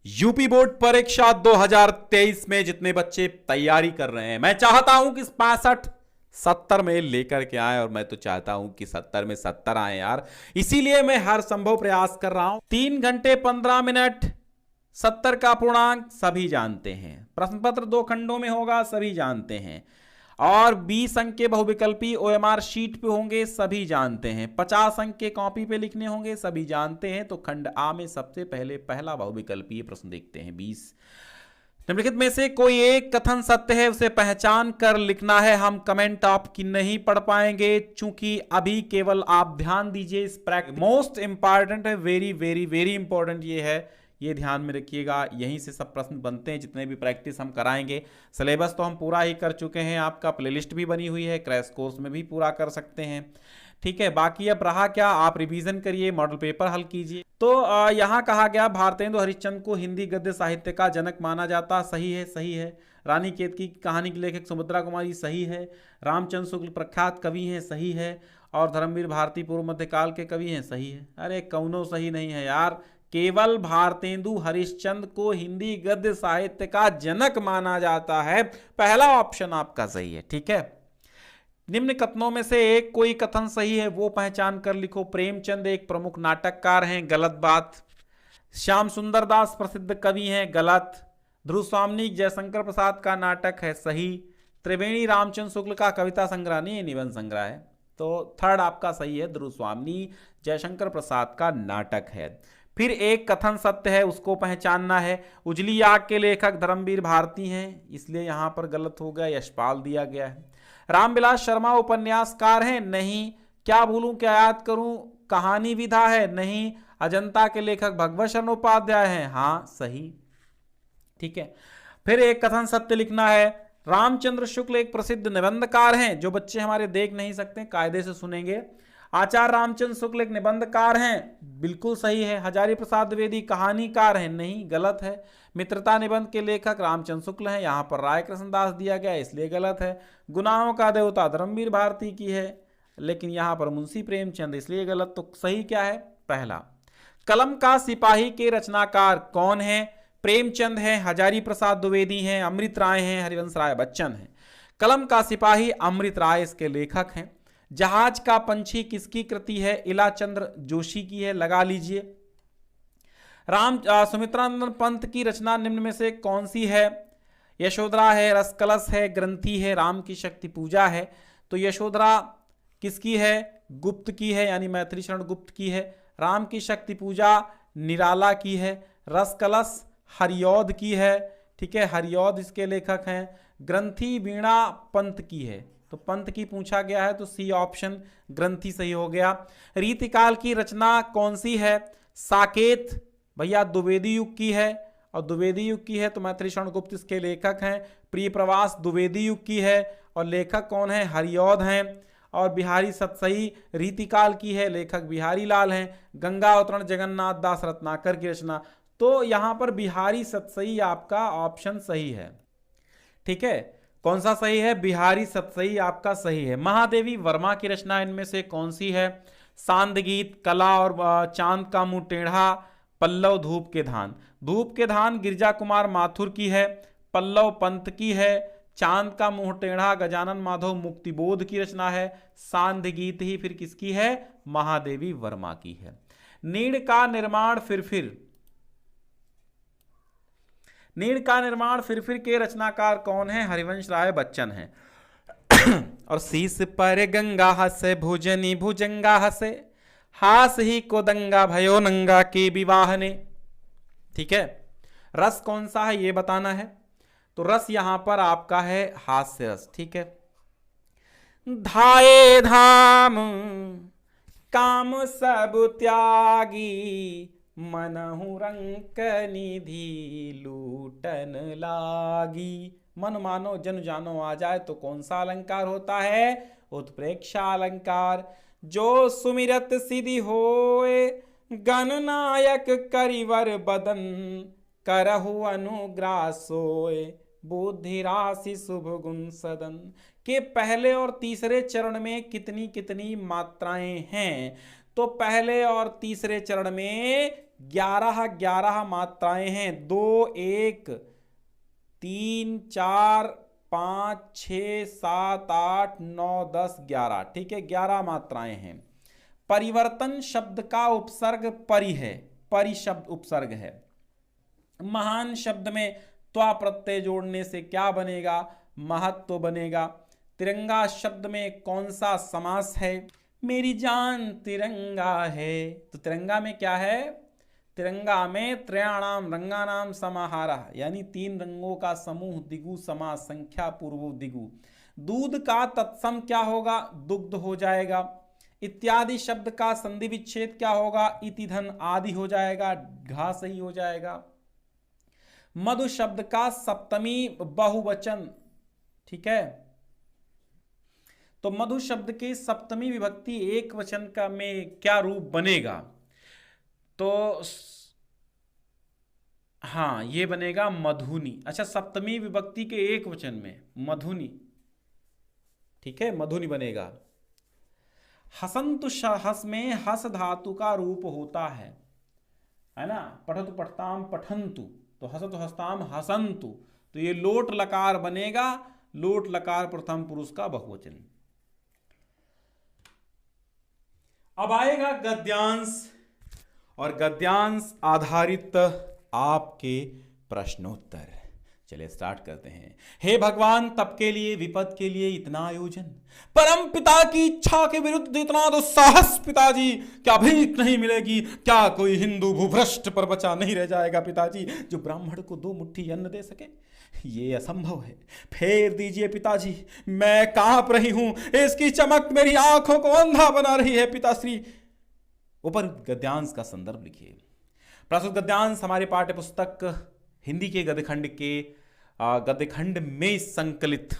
UP board परीक्षा 2023 में जितने बच्चे तैयारी कर रहे हैं, मैं चाहता हूं कि 65 70 में लेकर के आए। और मैं तो चाहता हूं कि 70 में 70 आए यार। इसीलिए मैं हर संभव प्रयास कर रहा हूं। 3 घंटे 15 मिनट, 70 का पूर्णांक सभी जानते हैं। प्रश्न पत्र 2 खंडों में होगा, सभी जानते हैं। और 20 अंक के बहुविकल्पी ओएमआर शीट पे होंगे, सभी जानते हैं। 50 अंक के कॉपी पे लिखने होंगे, सभी जानते हैं। तो खंड आ में सबसे पहले पहला बहुविकल्पीय प्रश्न देखते हैं। 20 निम्नलिखित में से कोई एक कथन सत्य है, उसे पहचान कर लिखना है। हम कमेंट आपकी नहीं पढ़ पाएंगे, चूंकि अभी केवल आप ध्यान दीजिए। इस प्रैक्टिस मोस्ट इंपॉर्टेंट है, वेरी वेरी वेरी इंपॉर्टेंट ये है, ये ध्यान में रखिएगा। यहीं से सब प्रश्न बनते हैं, जितने भी प्रैक्टिस हम कराएंगे। सिलेबस तो हम पूरा ही कर चुके हैं, आपका प्लेलिस्ट भी बनी हुई है, क्रैश कोर्स में भी पूरा कर सकते हैं। ठीक है, बाकी अब रहा क्या, आप रिवीजन करिए, मॉडल पेपर हल कीजिए। तो यहाँ कहा गया भारतेंदु हरिश्चंद्र को हिंदी गद्य साहित्य का जनक माना जाता। सही है, सही है। रानी केतकी की कहानी की लेखक सुभद्रा कुमारी, सही है। रामचंद्र शुक्ल प्रख्यात कवि हैं, सही है। और धर्मवीर भारती पूर्व मध्यकाल के कवि हैं, सही है। अरे कौनो सही नहीं है यार, केवल भारतेंदु हरिश्चंद्र को हिंदी गद्य साहित्य का जनक माना जाता है। पहला ऑप्शन आपका सही है। ठीक है, निम्न कथनों में से एक कोई कथन सही है, वो पहचान कर लिखो। प्रेमचंद एक प्रमुख नाटककार हैं, गलत बात। श्याम सुंदर दास प्रसिद्ध कवि हैं, गलत। ध्रुव स्वामी जयशंकर प्रसाद का नाटक है, सही। त्रिवेणी रामचंद्र शुक्ल का कविता संग्रह नहीं, निबंध संग्रह है। तो थर्ड आपका सही है, ध्रुव स्वामी जयशंकर प्रसाद का नाटक है। फिर एक कथन सत्य है, उसको पहचानना है। उजली आग के लेखक धर्मवीर भारती हैं, इसलिए यहां पर गलत हो गया, यशपाल दिया गया है। रामविलास शर्मा उपन्यासकार हैं, नहीं। क्या भूलूं क्या याद करूं कहानी विधा है, नहीं। अजंता के लेखक भगवत शरण उपाध्याय हैं, हाँ सही। ठीक है, फिर एक कथन सत्य लिखना है। रामचंद्र शुक्ल एक प्रसिद्ध निबंधकार हैं, जो बच्चे हमारे देख नहीं सकते कायदे से सुनेंगे। आचार्य रामचंद्र शुक्ल एक निबंधकार हैं, बिल्कुल सही है। हजारी प्रसाद द्विवेदी कहानीकार हैं, नहीं, गलत है। मित्रता निबंध के लेखक रामचंद्र शुक्ल हैं, यहाँ पर राय कृष्णदास दिया गया, इसलिए गलत है। गुनाहों का देवता धर्मवीर भारती की है, लेकिन यहाँ पर मुंशी प्रेमचंद, इसलिए गलत। तो सही क्या है, पहला। कलम का सिपाही के रचनाकार कौन है? प्रेमचंद हैं, हजारी प्रसाद द्विवेदी हैं, अमृत राय हैं, हरिवंश राय बच्चन हैं। कलम का सिपाही अमृत राय इसके लेखक हैं। जहाज का पंछी किसकी कृति है? इलाचंद्र जोशी की है, लगा लीजिए। सुमित्रानंद पंत की रचना निम्न में से कौन सी है? यशोधरा है, रसकलश है, ग्रंथि है, राम की शक्ति पूजा है। तो यशोधरा किसकी है? गुप्त की है, यानी मैथिली शरण गुप्त की है। राम की शक्ति पूजा निराला की है। रसकलश हरिऔध की है, ठीक है, हरिऔध इसके लेखक हैं। ग्रंथि वीणा पंत की है, तो पंत की पूछा गया है, तो सी ऑप्शन ग्रंथि सही हो गया। रीतिकाल की रचना कौन सी है? साकेत भैया द्विवेदी युग की है, और द्विवेदी युग की है तो मैथिली शरण गुप्त इसके लेखक हैं। प्रिय प्रवास द्विवेदी युग की है, और लेखक कौन है? हरिऔध हैं। और बिहारी सतसई रीतिकाल की है, लेखक बिहारी लाल हैं। गंगा अवतरण जगन्नाथ दास रत्नाकर की रचना, तो यहां पर बिहारी सतसई आपका ऑप्शन सही है। ठीक है, कौन सा सही है? बिहारी सतसई आपका सही है। महादेवी वर्मा की रचना इनमें से कौन सी है? सांद गीत, कला और चांद का मुंह टेढ़ा, पल्लव धूप के धान। धूप के धान गिरजा कुमार माथुर की है, पल्लव पंत की है। चांद का मुंह टेढ़ा गजानन माधव मुक्तिबोध की रचना है। सांद गीत ही फिर किसकी है? महादेवी वर्मा की है। नीड़ का निर्माण फिर के रचनाकार कौन है? हरिवंश राय बच्चन हैं। और शीस पर गंगा हसे, भुजनी भुजंगा हसे, हास ही को दंगा भयो नंगा के विवाह ने। ठीक है, रस कौन सा है ये बताना है। तो रस यहां पर आपका है हास्य रस। ठीक है, धाये धाम काम सब त्यागी, मनहु रंक निधि लूटन लागी। मन मानो जन जानो आ जाए तो कौन सा अलंकार होता है? उत्प्रेक्षा अलंकार। जो सुमिरत सिद्धि होए, गणनायक करिवर बदन, करहु अनुग्रह सोए, बुद्धि राशि शुभ गुण सदन। के पहले और तीसरे चरण में कितनी कितनी मात्राएं हैं? तो पहले और तीसरे चरण में 11 मात्राएं हैं। 2 1 3 4 5 6 7 8 9 10 11, ठीक है, 11 मात्राएं हैं। परिवर्तन शब्द का उपसर्ग परि है, परि शब्द उपसर्ग है। महान शब्द में त्वा प्रत्यय जोड़ने से क्या बनेगा? महत्व बनेगा। तिरंगा शब्द में कौन सा समास है? मेरी जान तिरंगा है। तो तिरंगा में क्या है? तिरंगा में त्रयाणाम रंगानाम समाहारः, यानी 3 रंगों का समूह, दिगु समास, संख्या पूर्व दिगु। दूध का तत्सम क्या होगा? दुग्ध हो जाएगा। इत्यादि शब्द का संधि विच्छेद क्या होगा? इति धन आदि हो जाएगा, घा सही हो जाएगा। मधु शब्द का सप्तमी बहुवचन, ठीक है, तो मधु शब्द के सप्तमी विभक्ति एक वचन का में क्या रूप बनेगा? तो हाँ, ये बनेगा मधुनी। अच्छा, सप्तमी विभक्ति के एक वचन में मधुनी, ठीक है, मधुनी बनेगा। हसंतु, हस में हस धातु का रूप होता है ना। पठतु पठताम पठंतु, तो हसतु हसताम हसंतु, तो ये लोट लकार बनेगा। लोट लकार प्रथम पुरुष का बहुवचन। अब आएगा गद्यांश, और गद्यांश आधारित आपके प्रश्नोत्तर। चलिए स्टार्ट करते हैं। हे भगवान, तप के लिए, विपद के लिए इतना आयोजन, परम पिता की इच्छा के विरुद्ध इतना दुस्साहस पिताजी, क्या भीख नहीं मिलेगी? क्या कोई हिंदू भूभ्रष्ट पर बचा नहीं रह जाएगा पिताजी, जो ब्राह्मण को 2 मुट्ठी अन्न दे सके? ये असंभव है। फेर दीजिए पिताजी, मैं कांप रही हूं, इसकी चमक मेरी आंखों को अंधा बना रही है पिताश्री। ऊपर गद्यांश का संदर्भ लिखिए। प्रस्तुत गद्यांश हमारे पाठ्य पुस्तक हिंदी के गद्यखंड में संकलित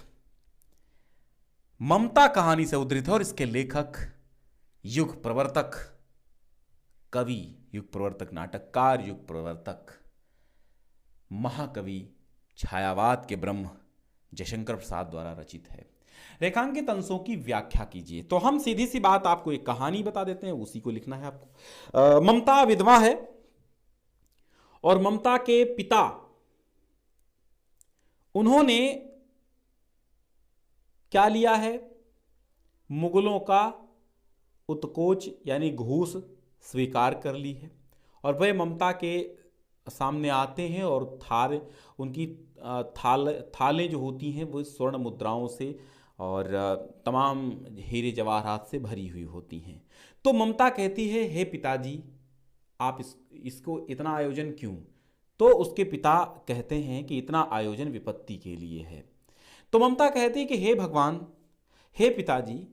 ममता कहानी से उद्धृत है, और इसके लेखक, युग प्रवर्तक, कवि, युग प्रवर्तक, नाटककार, युग प्रवर्तक, महाकवि, छायावाद के ब्रह्म जयशंकर प्रसाद द्वारा रचित है। रेखांकित अंशों की व्याख्या कीजिए। तो हम सीधी सी बात आपको एक कहानी बता देते हैं, उसी को लिखना है आपको। ममता विधवा है, और ममता के पिता, उन्होंने क्या लिया है? मुगलों का उत्कोच यानी घूस स्वीकार कर ली है, और वह ममता के सामने आते हैं, और उनकी थालें जो होती हैं वो स्वर्ण मुद्राओं से और तमाम हीरे जवाहरात से भरी हुई होती हैं। तो ममता कहती है, हे पिताजी, आप इसको इतना आयोजन क्यों? तो उसके पिता कहते हैं कि इतना आयोजन विपत्ति के लिए है। तो ममता कहती है कि हे भगवान, हे पिताजी,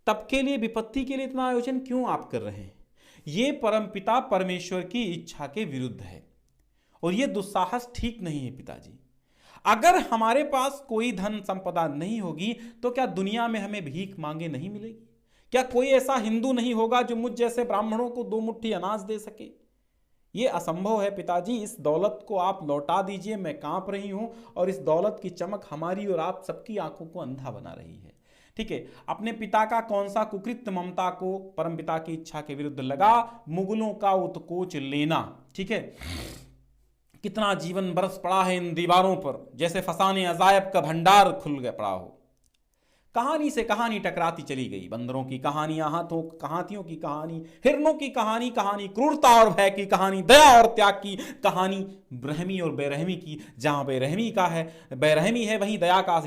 तप के लिए, विपत्ति के लिए इतना आयोजन क्यों आप कर रहे हैं? ये परमपिता परमेश्वर की इच्छा के विरुद्ध है, और ये दुस्साहस ठीक नहीं है पिताजी। अगर हमारे पास कोई धन संपदा नहीं होगी तो क्या दुनिया में हमें भीख मांगे नहीं मिलेगी? क्या कोई ऐसा हिंदू नहीं होगा जो मुझ जैसे ब्राह्मणों को 2 मुट्ठी अनाज दे सके? ये असंभव है पिताजी, इस दौलत को आप लौटा दीजिए, मैं कांप रही हूं, और इस दौलत की चमक हमारी और आप सबकी आंखों को अंधा बना रही है। ठीक है, अपने पिता का कौन सा कुकृत्य ममता को परमपिता की इच्छा के विरुद्ध लगा? मुगलों का उत्कोच लेना। ठीक है, कितना जीवन बरस पड़ा है इन दीवारों पर, जैसे फसाने अजायब का भंडार खुल गया पड़ा हो। कहानी से कहानी टकराती चली गई, बंदरों की कहानी, हाथियों की कहानी, हिरणों की कहानी, क्रूरता और भय की कहानी, दया और त्याग की कहानी, रहमी और बेरहमी की। जहां बेरहमी है वहीं दया का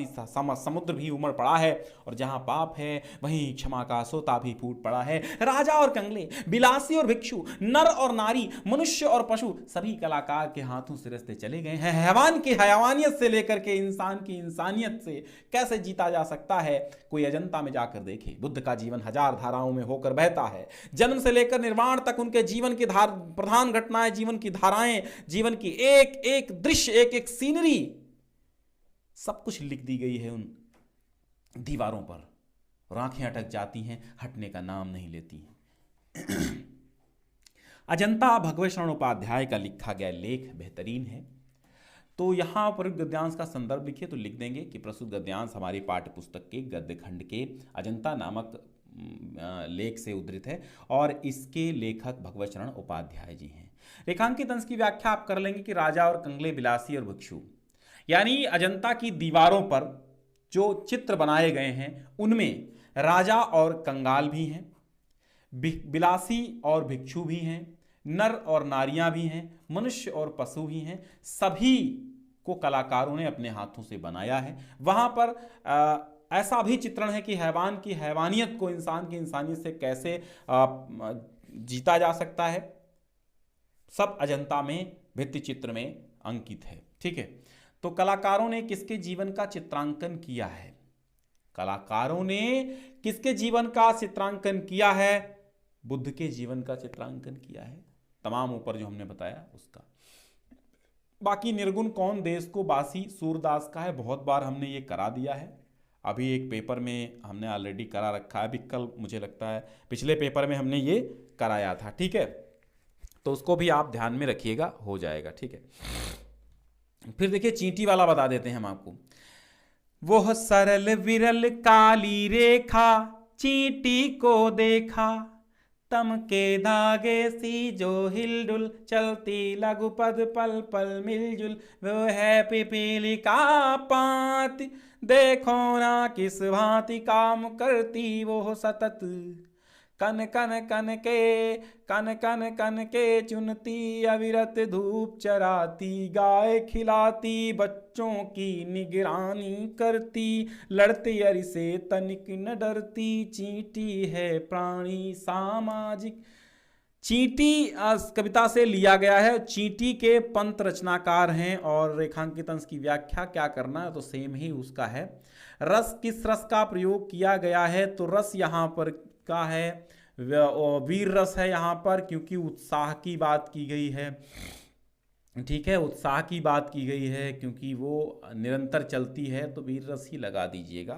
समुद्र भी उमड़ पड़ा है, और जहां पाप है वहीं क्षमा का सोता भी फूट पड़ा है। राजा और कंगले, बिलासी और भिक्षु, नर और नारी, मनुष्य और पशु, सभी कलाकार के हाथों से रस्ते चले गए हैं। हैवान की हैवानियत से लेकर के इंसान की इंसानियत से कैसे जीता जा सकता है, कोई अजंता में जाकर देखे। बुद्ध का जीवन 1000 धाराओं में होकर बहता है। जन्म से लेकर निर्वाण तक उनके जीवन की प्रधान घटनाएं, जीवन की धाराएं, जीवन की एक एक दृश्य, एक एक सीनरी, सब कुछ लिख दी गई है उन दीवारों पर, और आंखें अटक जाती हैं, हटने का नाम नहीं लेती हैं। अजंता भगवत शरण उपाध्याय का लिखा गया लेख बेहतरीन है। तो यहाँ पर गद्यांश का संदर्भ लिखिए, तो लिख देंगे कि प्रस्तुत गद्यांश हमारी पाठ्य पुस्तक के गद्य खंड के अजंता नामक लेख से उद्धृत है और इसके लेखक भगवत शरण उपाध्याय जी हैं। रेखांकित अंश की व्याख्या आप कर लेंगे कि राजा और कंगले, बिलासी और भिक्षु, यानी अजंता की दीवारों पर जो चित्र बनाए गए हैं उनमें राजा और कंगाल भी हैं, बिलासी और भिक्षु भी हैं, नर और नारियां भी हैं, मनुष्य और पशु भी हैं। सभी को कलाकारों ने अपने हाथों से बनाया है। वहां पर ऐसा भी चित्रण है कि हैवान की हैवानियत को इंसान की इंसानियत से कैसे जीता जा सकता है, सब अजंता में भित्ति चित्र में अंकित है। ठीक है, तो कलाकारों ने किसके जीवन का चित्रांकन किया है? कलाकारों ने किसके जीवन का चित्रांकन किया है? बुद्ध के जीवन का चित्रांकन किया है, तमाम ऊपर जो हमने बताया उसका। बाकी निर्गुण कौन देश को बासी सूरदास का है, बहुत बार हमने ये करा दिया है। अभी एक पेपर में हमने ऑलरेडी करा रखा है, अभी कल मुझे लगता है पिछले पेपर में हमने ये कराया था। ठीक है, तो उसको भी आप ध्यान में रखिएगा, हो जाएगा। ठीक है, फिर देखिए चींटी वाला बता देते हैं हम आपको। वो सरल विरल काली रेखा चींटी को देखा, तम के धागे सी जो हिलडुल चलती लघु पद पल पल मिलजुल, वो है पिपीलिका पाती देखो ना किस भांति काम करती वो सतत, कन कन कन के चुनती अविरत धूप चराती, गाय खिलाती बच्चों की निगरानी करती, लड़ते अरि से तनिक न डरती, चींटी है प्राणी सामाजिक। चींटी कविता से लिया गया है। चींटी के पंत रचनाकार हैं और रेखांकित अंश की व्याख्या क्या करना है तो सेम ही उसका है। रस, किस रस का प्रयोग किया गया है तो रस यहाँ पर का है वीर रस है यहाँ पर, क्योंकि उत्साह की बात की गई है। ठीक है, उत्साह की बात की गई है क्योंकि वो निरंतर चलती है, तो वीर रस ही लगा दीजिएगा।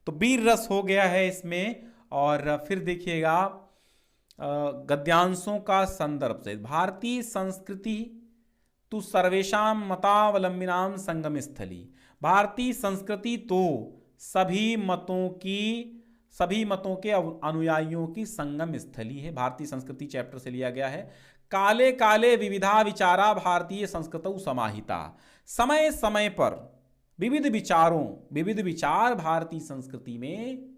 तो वीर रस हो गया है इसमें। और फिर देखिएगा गद्यांशों का संदर्भ से, भारतीय संस्कृति तो सर्वेशाम मतावलंबिनाम संगम स्थली। भारतीय संस्कृति तो सभी मतों के अनुयायियों की संगम स्थली है। भारतीय संस्कृति चैप्टर से लिया गया है। काले काले विविधा विचारा भारतीय संस्कृतौ समाहिता। समय समय पर विविध विचार भारतीय संस्कृति में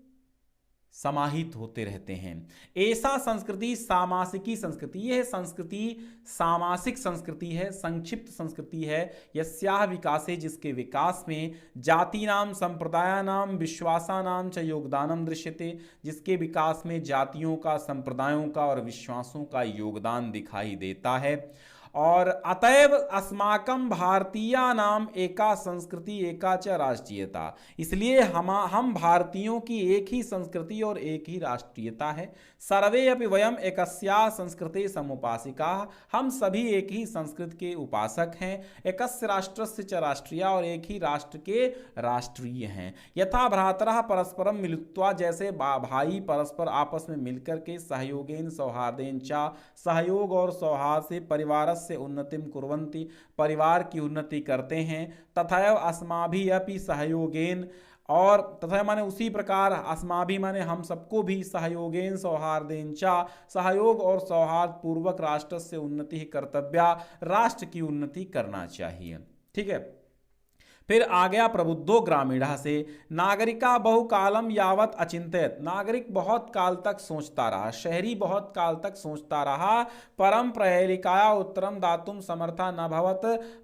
समाहित होते रहते हैं। ऐसा संस्कृति सामासिकी संस्कृति, यह संस्कृति सामासिक संस्कृति है, संक्षिप्त संस्कृति है। यस्याह विकासे, जिसके विकास में जातीनाम संप्रदायानाम विश्वासानाम च योगदानम दृश्यते, जिसके विकास में जातियों का, संप्रदायों का और विश्वासों का योगदान दिखाई देता है। और अतएव अस्माकं भारतीया नाम एका संस्कृति एका च राष्ट्रीयता, इसलिए हम भारतीयों की एक ही संस्कृति और एक ही राष्ट्रीयता है। सर्वे अपि वयम एकस्या संस्कृते समुपासिका, हम सभी एक ही संस्कृत के उपासक हैं। एकस्य राष्ट्रस्य च राष्ट्रीया, और एक ही राष्ट्र के राष्ट्रीय हैं। यथा भ्रातरः परस्परम मिलित्वा, जैसे भाई परस्पर आपस में मिलकर के सहयोगेन सौहार्देन च, सहयोग और सौहार्द से परिवार से उन्नतिम कुर्वन्ति, परिवार की उन्नति करते हैं। तथैव अस्माभिः अपि सहयोगेन, और तथा माने उसी प्रकार अस्माभिः माने हम सबको भी सहयोगेन सौहार्देन च, सहयोग और सौहार्द पूर्वक राष्ट्र से उन्नति कर्तव्या, राष्ट्र की उन्नति करना चाहिए। ठीक है, फिर आ गया प्रबुद्धो ग्रामीणः से। नागरिका बहुकालम यावत अचिंत्यत, नागरिक बहुत काल तक सोचता रहा, शहरी बहुत काल तक सोचता रहा। परम प्रहेलिकाया उत्तरम दातुम समर्था न भवत,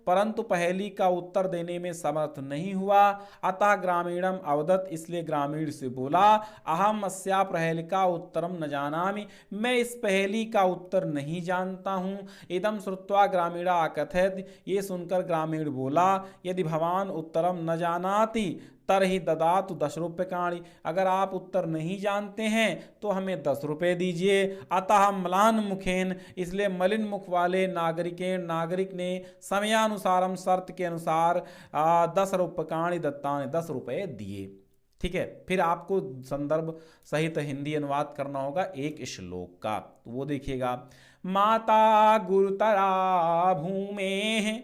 परंतु पहेली का उत्तर देने में समर्थ नहीं हुआ। अतः ग्रामीणम अवदत, इसलिए ग्रामीण से बोला, अहम अस्या प्रहेलिका उत्तरम न जानामि, मैं इस पहेली का उत्तर नहीं जानता हूँ। इदम श्रुत्वा ग्रामीणा अकथयत, ये सुनकर ग्रामीण बोला, यदि भवान उत्तरम न जानाति तरहि ददातु 10 रूप्यकाणि, अगर आप उत्तर नहीं जानते हैं तो हमें 10 रुपये दीजिए। अतः म्लान मुखेन, इसलिए मलिन मुख वाले नागरिक ने समयानुसारम, शर्त के अनुसार 10 रूप्यकाणि दत्तानि, 10 रुपये दिए। ठीक है, फिर आपको संदर्भ सहित हिंदी अनुवाद करना होगा एक श्लोक का, तो वो देखिएगा। माता गुरुतरा भूमे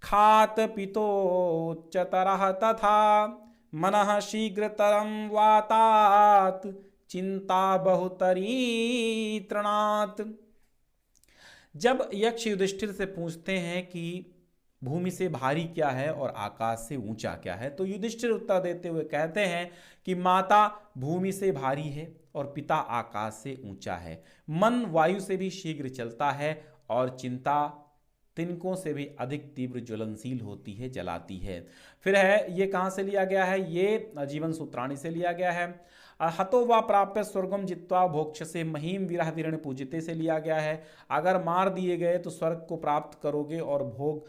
खात पितोच्चतरः तथा, मनः शीघ्रतरं वातात् चिंता बहुतरी तृणात्। जब यक्ष युधिष्ठिर से पूछते हैं कि भूमि से भारी क्या है और आकाश से ऊंचा क्या है, तो युधिष्ठिर उत्तर देते हुए कहते हैं कि माता भूमि से भारी है और पिता आकाश से ऊंचा है। मन वायु से भी शीघ्र चलता है और चिंता तिनकों से भी अधिक तीव्र ज्वलनशील होती है, जलाती है। फिर है, ये कहाँ से लिया गया है? ये जीवन सूत्राणी से लिया गया है। हतो वा प्राप्य स्वर्गम जित्वा भोक्ष से महीम विरह विरण पूजिते से लिया गया है। अगर मार दिए गए तो स्वर्ग को प्राप्त करोगे और भोग,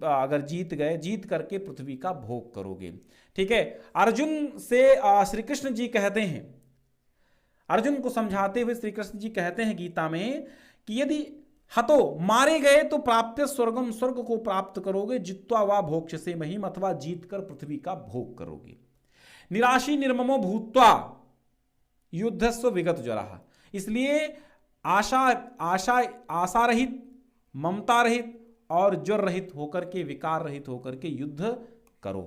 अगर जीत गए, जीत करके पृथ्वी का भोग करोगे। ठीक है। अर्जुन से श्री कृष्ण जी कहते हैं, अर्जुन को समझाते हुए श्री कृष्ण जी कहते हैं गीता में कि यदि हतो मारे गए तो प्राप्त स्वर्गम, स्वर्ग को प्राप्त करोगे, जित्वा वा भोक्ष से महीम, अथवा जीत कर पृथ्वी का भोग करोगे। निराशी निर्ममो भूत्वा युद्धस्व विगत ज्वरः, इसलिए आशा रहित, ममता रहित और ज्वर रहित होकर के, विकार रहित होकर के युद्ध करो।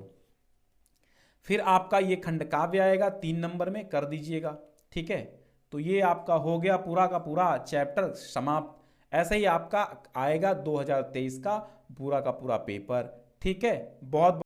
फिर आपका ये खंड काव्य आएगा 3 नंबर में, कर दीजिएगा। ठीक है, तो ये आपका हो गया पूरा का पूरा चैप्टर समाप्त। ऐसे ही आपका आएगा 2023 का पूरा पेपर। ठीक है, बहुत